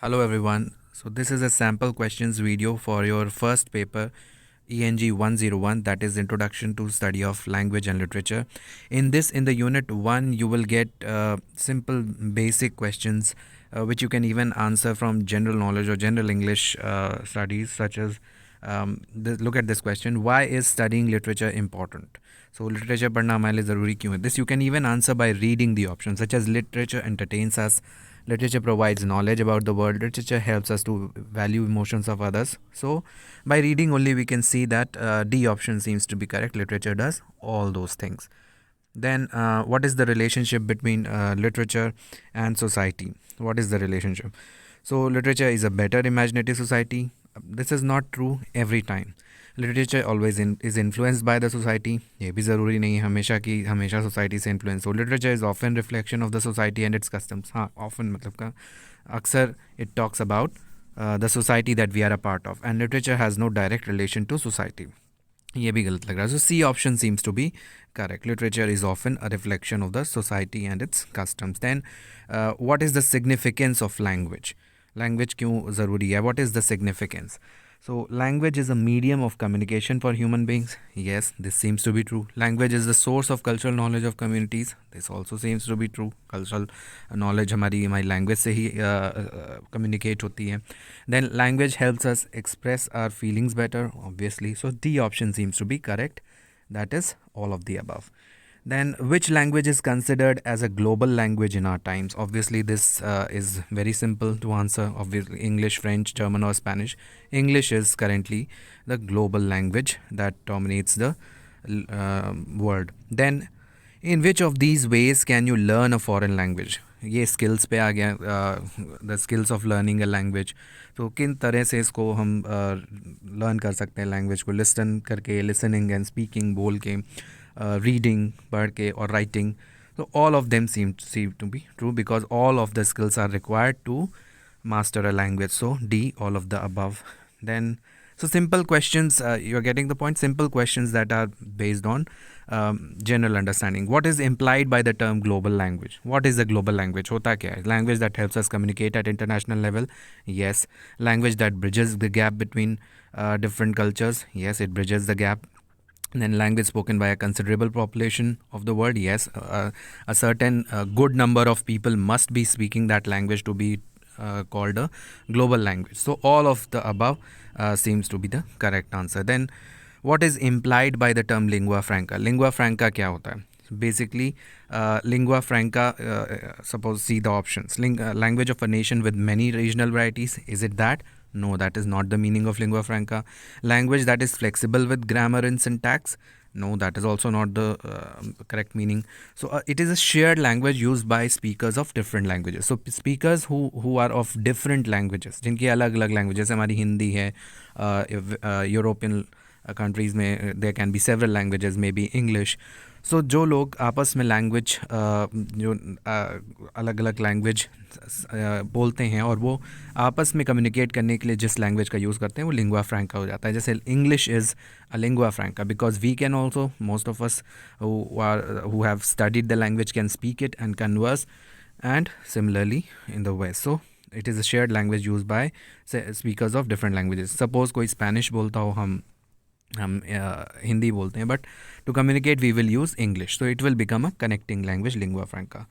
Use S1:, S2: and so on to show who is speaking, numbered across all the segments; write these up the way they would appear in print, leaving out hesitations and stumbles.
S1: Hello everyone. So this is a sample questions video for your first paper ENG 101, that is Introduction to Study of Language and Literature. In the unit 1 you will get simple basic questions which you can even answer from general knowledge or general English studies, such as look at this question: why is studying literature important? So literature पढ़ना हमारे लिए ज़रूरी क्यों है? This you can even answer by reading the options, such as literature entertains us, literature provides knowledge about the world, literature helps us to value emotions of others. So by reading only we can see that D option seems to be correct. Literature does all those things. Then what is the relationship between literature and society? What is the relationship? So literature is a better imaginative society. This is not true every time. Literature always is influenced by the society. ये भी ज़रूरी नहीं है हमेशा कि हमेशा society से influence हो. Literature is often reflection of the society and its customs. हाँ, often मतलब का अक्सर it talks about the society that we are a part of, and literature has no direct relation to society. ये भी गलत लग रहा है. So C option seems to be correct. Literature is often a reflection of the society and its customs. Then what is the significance of language? Language क्यों ज़रूरी है? What is the significance? So language is a medium of communication for human beings. Yes, this seems to be true. Language is the source of cultural knowledge of communities. This also seems to be true. Cultural knowledge हमारी language से ही communicate होती है. Then language helps us express our feelings better, obviously. So D option seems to be correct. That is all of the above. Then which language is considered as a global language in our times? Obviously this is very simple to answer. Obviously English, French, German or Spanish. English is currently the global language that dominates the world. Then in which of these ways can you learn a foreign language? ये skills पे आ गया, the skills of learning a language. तो किन तरह से इसको हम learn कर सकते हैं language को? Listen करके, listening and speaking, बोल के, reading पढ़ के और writing. So all of them seem to be true, because all of the skills are required to master a language. So D, all of the above. Then so simple questions, you're getting the point. Simple questions that are based on general understanding. What is implied by the term global language? What is the global language? होता क्या है? Language that helps us communicate at international level. Yes. Language that bridges the gap between different cultures. Yes, it bridges the gap. And then language spoken by a considerable population of the world. Yes, a certain good number of people must be speaking that language to be called a global language. So all of the above seems to be the correct answer. Then what is implied by the term lingua franca? Lingua franca क्या होता है? Basically, lingua franca, suppose see the options. Language of a nation with many regional varieties. Is it that? No, that is not the meaning of lingua franca. Language that is flexible with grammar and syntax. No, that is also not the correct meaning. So it is a shared language used by speakers of different languages. So speakers who are of different languages, जिनकी अलग अलग languages, हमारी हिंदी है, European countries में there can be several languages, maybe English. So जो लोग आपस में लैंग्वेज जो अलग अलग लैंग्वेज बोलते हैं और वो आपस में कम्युनिकेट करने के लिए जिस लैंग्वेज का यूज़ करते हैं वो लिंगुआ फ्रैंका हो जाता है. जैसे English is a lingua franca because we can also, most of us who have studied the language can speak it and converse, and similarly in the West. So it is a shared language used by speakers of different languages. Suppose कोई Spanish बोलता हो, हम हिंदी बोलते हैं, but to communicate we will use English. So it will become a connecting language, lingua franca.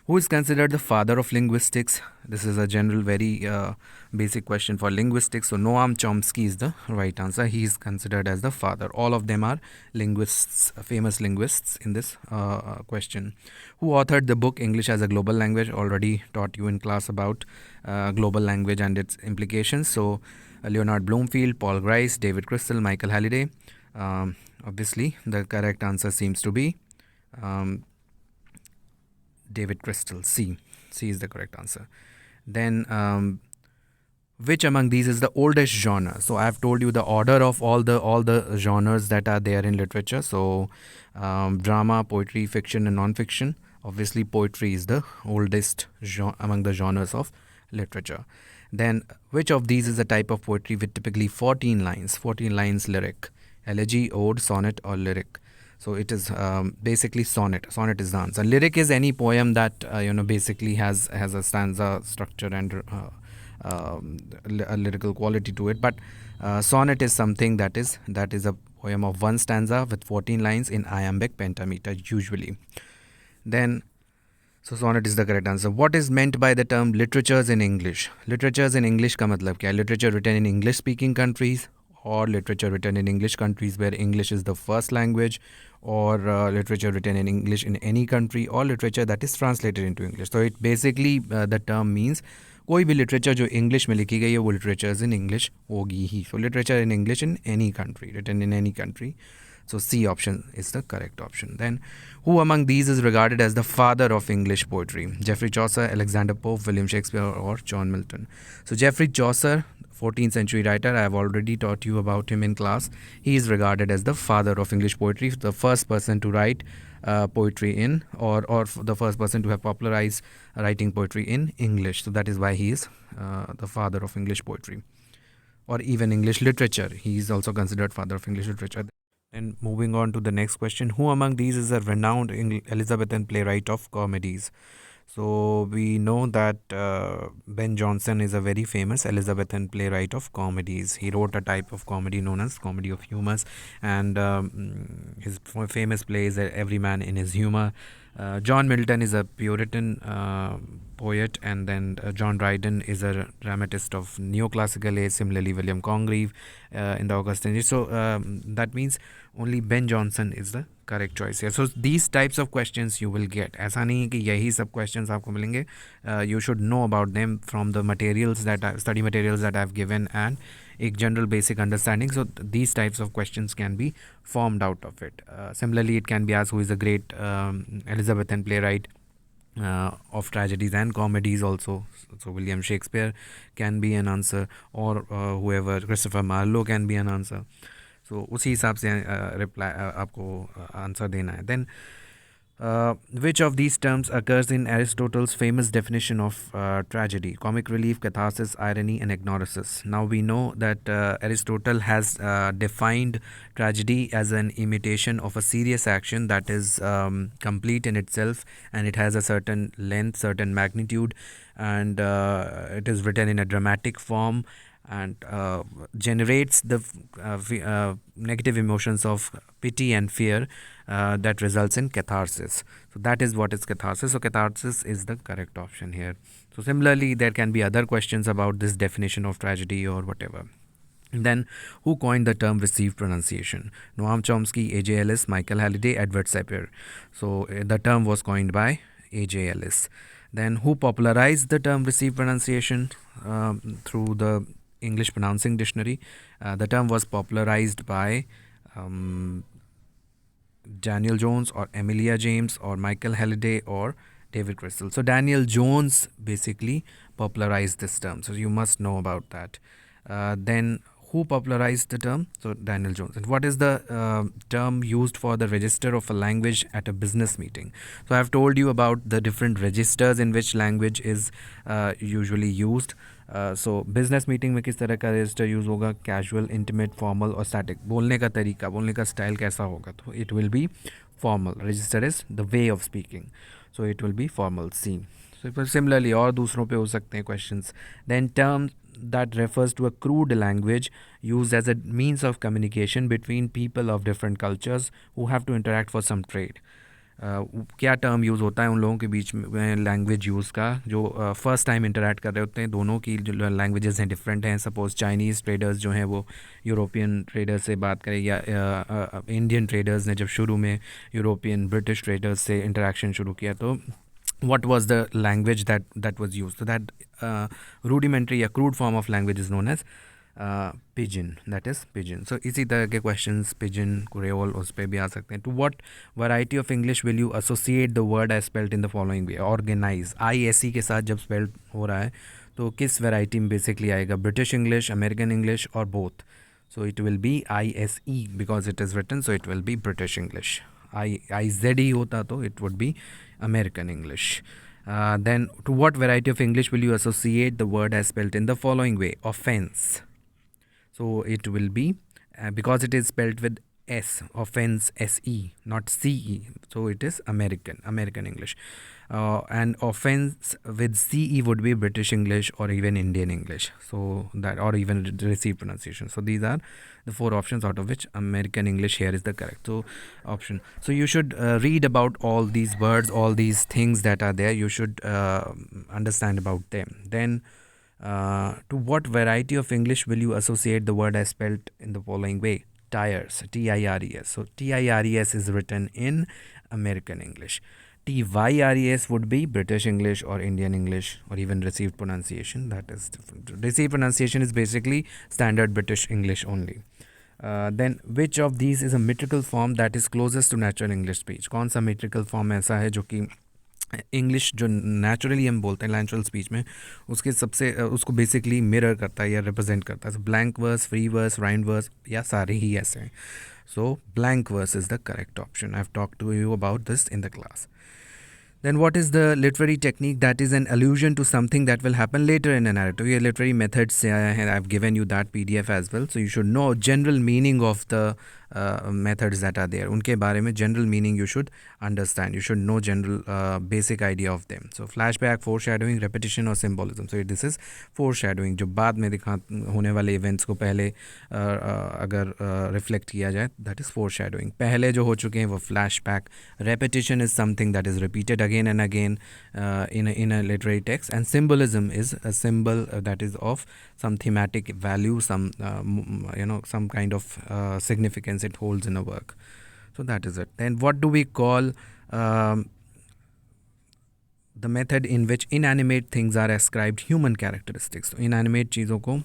S1: Who is considered the father of linguistics? This is a general, very basic question for linguistics. So Noam Chomsky is the right answer. He is considered as the father. All of them are linguists, famous linguists in this question. Who authored the book English as a Global Language? Already taught you in class about global language and its implications. So Leonard Bloomfield, Paul Grice, David Crystal, Michael Halliday. Obviously, the correct answer seems to be David Crystal. C is the correct answer. Then which among these is the oldest genre? So I have told you the order of all the genres that are there in literature. So drama, poetry, fiction and non-fiction. Obviously poetry is the oldest among the genres of literature. Then which of these is a type of poetry with typically 14 lines lyric? Elegy, ode, sonnet or lyric? So it is basically sonnet. Sonnet is the answer. Lyric is any poem that basically has a stanza structure and a lyrical quality to it. But sonnet is something that is a poem of one stanza with 14 lines in iambic pentameter usually. Then, so sonnet is the correct answer. What is meant by the term literatures in English? Literatures in English का मतलब क्या है? Literature written in English speaking countries, or literature written in English countries where English is the first language, or literature written in English in any country, or literature that is translated into English. So it basically the term means कोई भी literature जो English में लिखी गई है वो literatures in English होगी ही. So literature in English in any country, written in any country. So C option is the correct option. Then, who among these is regarded as the father of English poetry? Geoffrey Chaucer, Alexander Pope, William Shakespeare, or John Milton? So Geoffrey Chaucer, 14th century writer, I have already taught you about him in class. He is regarded as the father of English poetry, the first person to write poetry in, or the first person to have popularized writing poetry in English. So that is why he is the father of English poetry, or even English literature. He is also considered father of English literature. And moving on to the next question, who among these is a renowned Elizabethan playwright of comedies? So we know that Ben Jonson is a very famous Elizabethan playwright of comedies. He wrote a type of comedy known as comedy of humors, and his famous play is Every Man in His Humor. John Milton is a Puritan poet, and then John Dryden is a dramatist of neoclassical age. Similarly, William Congreve in the Augustan age. So that means only Ben Jonson is the correct choice here. So these types of questions you will get. ऐसा नहीं है कि यही सब questions आपको मिलेंगे. You should know about them from the materials that study materials that I've given, and a general basic understanding. So these types of questions can be formed out of it. Similarly, it can be asked who is a great Elizabethan playwright of tragedies and comedies also. So William Shakespeare can be an answer, or whoever, Christopher Marlowe can be an answer. So उसी हिसाब से reply आपको answer देना है. Then which of these terms occurs in Aristotle's famous definition of tragedy? Comic relief, catharsis, irony, and anagnorisis. Now we know that Aristotle has defined tragedy as an imitation of a serious action that is complete in itself, and it has a certain length, certain magnitude, and it is written in a dramatic form, and generates the negative emotions of pity and fear that results in catharsis. So that is what is catharsis. So catharsis is the correct option here. So similarly, there can be other questions about this definition of tragedy or whatever. Then, who coined the term received pronunciation? Noam Chomsky, A.J. Ellis, Michael Halliday, Edward Sapir. So the term was coined by A.J. Ellis. Then, who popularized the term received pronunciation through the English Pronouncing Dictionary? The term was popularized by Daniel Jones, or Emilia James, or Michael Halliday, or David Crystal. So Daniel Jones basically popularized this term. So you must know about that. Then who popularized the term? So Daniel Jones. And what is the term used for the register of a language at a business meeting? So I have told you about the different registers in which language is usually used. So business meeting में किस तरह का register use होगा? Casual, intimate, formal और static. बोलने का तरीका, बोलने का स्टाइल कैसा होगा? तो it will be formal. Register is the way of speaking, so it will be formal. See. So similarly और दूसरों पे हो सकते हैं questions. Then term that refers to a crude language used as a means of communication between people of different cultures who have to interact for some trade. क्या term use होता है उन लोगों के बीच में लैंग्वेज यूज़ का जो first time interact कर रहे होते हैं? दोनों की जो लैंग्वेजेस हैं डिफरेंट हैं. सपोज चाइनीज़ ट्रेडर्स जो हैं वो यूरोपियन ट्रेडर्स से बात करें, या इंडियन ट्रेडर्स ने जब शुरू में यूरोपियन ब्रिटिश ट्रेडर्स से इंटरेक्शन शुरू किया, तो what was the language that was used? So that rudimentary या crude form of language is known as pidgin. That is pidgin. So इसी तरह के questions pidgin, creole उस पर भी आ सकते हैं. To what variety of English will you associate the word as spelled in the following way? Organize, ISE के साथ जब spelled हो रहा है तो किस variety में basically आएगा? British English, American English, or both? So it will be ISE because it is written, so it will be British English. IZE होता तो it would be American English. Then to what variety of English will you associate the word as spelled in the following way? Offense. So it will be because it is spelled with S, offense, SE, not CE. So it is American English. And offense with CE would be British English or even Indian English. So that, or even received pronunciation. So these are the four options, out of which American English here is the correct option. So you should read about all these words, all these things that are there. You should understand about them. Then to what variety of English will you associate the word as spelled in the following way? Tires, TIRES. So TIRES is written in American English. TYRES would be British English or Indian English or even received pronunciation. That is different. Received pronunciation is basically standard British English only. Then which of these is a metrical form that is closest to natural English speech? कौन सा metrical form ऐसा है जो कि English जो naturally हम बोलते हैं नेचुरल स्पीच में उसके सबसे उसको बेसिकली मिरर करता है या रिप्रेजेंट करता है. Blank verse, free verse, rhyme verse, या सारे ही ऐसे हैं. So blank verse is the correct option. I have talked to you about this in the class. Then what is the literary technique that is an allusion to something that will happen later in a narrative? Your literary methods, I've given you that PDF as well. So you should know general meaning of the methods that are there. उनके बारे में general meaning you should understand. You should know general basic idea of them. So flashback, foreshadowing, repetition और symbolism. So this is foreshadowing. जो बाद में होने वाले events को पहले अगर reflect किया जाए, that is foreshadowing. पहले जो हो चुके हैं वो flashback. Repetition is something that is repeated again and again in a literary text, and symbolism is a symbol that is of some thematic value, some some kind of significance it holds in a work. So that is it. Then what do we call the method in which inanimate things are ascribed human characteristics? So inanimate चीज़ों को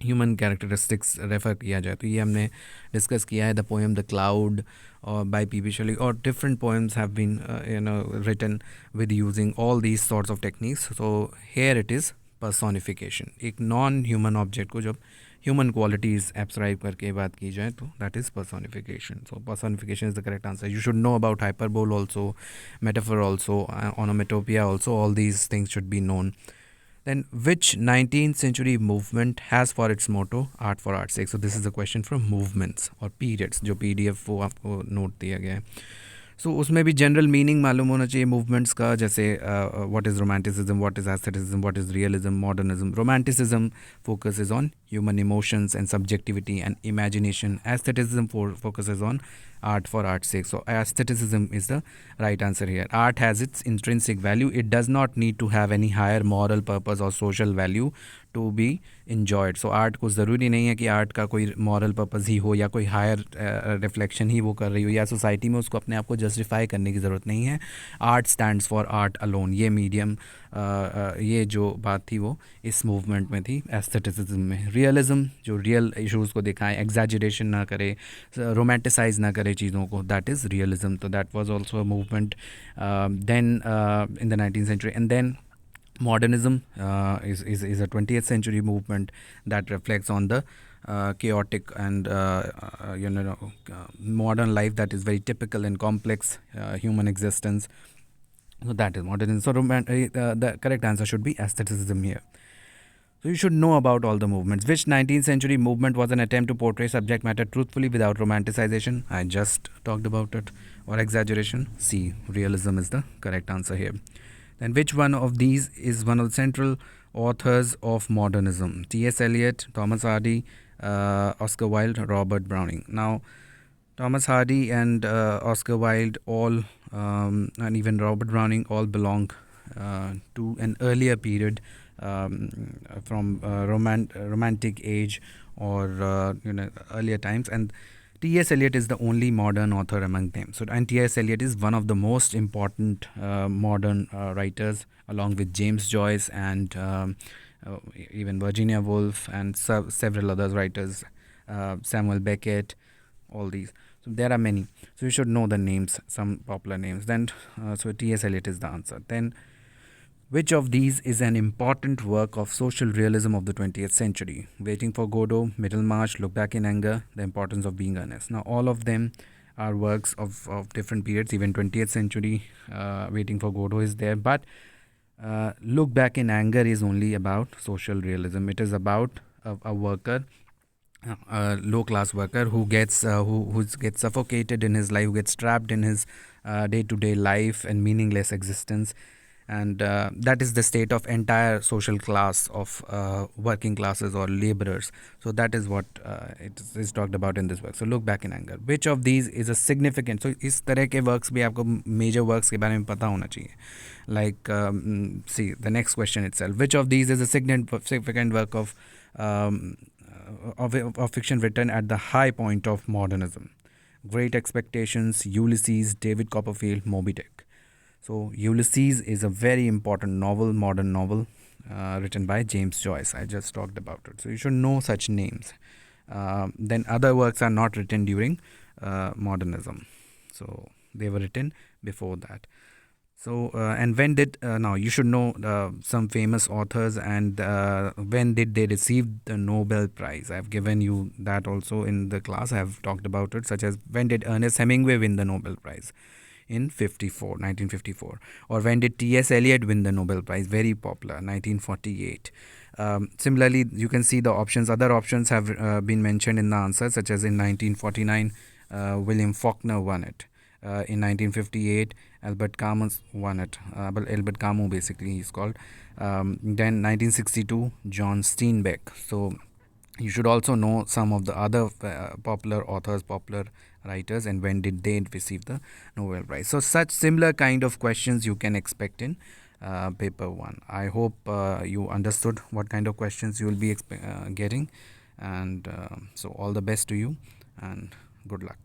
S1: human characteristics refer किया जाए तो ये हमने discuss किया है. The poem the cloud और बाय पी शैली और different poems have been written with using all these sorts of techniques. So here it is personification. एक नॉन ह्यूमन ऑब्जेक्ट को जब ह्यूमन क्वालिटीज़ एब्सक्राइब करके बात की जाए तो that is personification. So personification is the correct answer. You should know about hyperbole also, metaphor also, onomatopoeia also. All these things should be known. Then which 19th century movement has for its motto art for art's sake? So this is a question from movements or periods जो PDF वो आपको note दिया गया है. सो उसमें भी general meaning मालूम होना चाहिए मूवमेंट्स का. जैसे what is romanticism, what is aestheticism, what is realism, modernism. Romanticism focuses on human emotions and subjectivity and imagination. Aestheticism focuses on art for art's sake. So aestheticism is the right answer here. Art has its intrinsic value. It does not need to have any higher moral purpose or social value to be enjoyed. So art को ज़रूरी नहीं है कि art का कोई moral purpose ही हो या कोई हायर रिफ्लेक्शन ही वो कर रही हो या सोसाइटी में उसको अपने आप को जस्टिफाई करने की ज़रूरत नहीं है. Art stands for art alone. ये मीडियम ये जो बात थी वो इस मूवमेंट में थी. एस्थेटिसिज्म में रियलिज्म जो रियल इशूज़ को दिखाएं, एग्जैजरेशन ना करे, रोमांटिसाइज ना करे चीज़ों को, दैट इज़ रियलिज्म. तो that was also a movement then in the 19th century. And then modernism is a 20th century movement that reflects on the chaotic and modern life that is very typical and complex human existence. So that is modernism. So the correct answer should be aestheticism here. So you should know about all the movements. Which 19th century movement was an attempt to portray subject matter truthfully without romanticization? I just talked about it. Or exaggeration? C. Realism is the correct answer here. Then which one of these is one of the central authors of modernism? T.S. Eliot, Thomas Hardy, Oscar Wilde, Robert Browning. Now, Thomas Hardy and Oscar Wilde all and even Robert Browning all belong to an earlier period from romantic age or earlier times, and T.S. Eliot is the only modern author among them. So, and T.S. Eliot is one of the most important modern writers, along with James Joyce and even Virginia Woolf and several other writers, Samuel Beckett, all these. So there are many. So you should know the names, some popular names. Then, so T.S. Eliot is the answer. Then, which of these is an important work of social realism of the 20th century? Waiting for Godot, Middlemarch, Look Back in Anger, The Importance of Being Earnest. Now, all of them are works of different periods. Even 20th century, Waiting for Godot is there. But Look Back in Anger is only about social realism. It is about a worker, a low-class worker who gets suffocated in his life, who gets trapped in his day-to-day life and meaningless existence. And that is the state of entire social class of working classes or laborers. So that is what it is talked about in this work. So look back in anger. Which of these is a significant? So इस तरह के works भी आपको major works के बारे में पता होना चाहिए. Like see the next question itself. Which of these is a significant work of fiction written at the high point of modernism? Great Expectations, Ulysses, David Copperfield, Moby Dick. So Ulysses is a very important novel, modern novel, written by James Joyce. I just talked about it. So you should know such names. Then other works are not written during modernism. So they were written before that. So and when did now you should know some famous authors and when did they receive the Nobel Prize? I've given you that also in the class. I have talked about it, such as when did Ernest Hemingway win the Nobel Prize? In 1954. Or when did T.S. Eliot win the Nobel Prize? Very popular, 1948. Similarly, you can see the options. Other options have been mentioned in the answer, such as in 1949, William Faulkner won it. In 1958, Albert Camus won it. Albert Camus, basically, he's called. Then 1962, John Steinbeck. So you should also know some of the other popular authors, popular writers, and when did they receive the Nobel Prize. So such similar kind of questions you can expect in paper 1. I hope you understood what kind of questions you will be getting, and so all the best to you and good luck.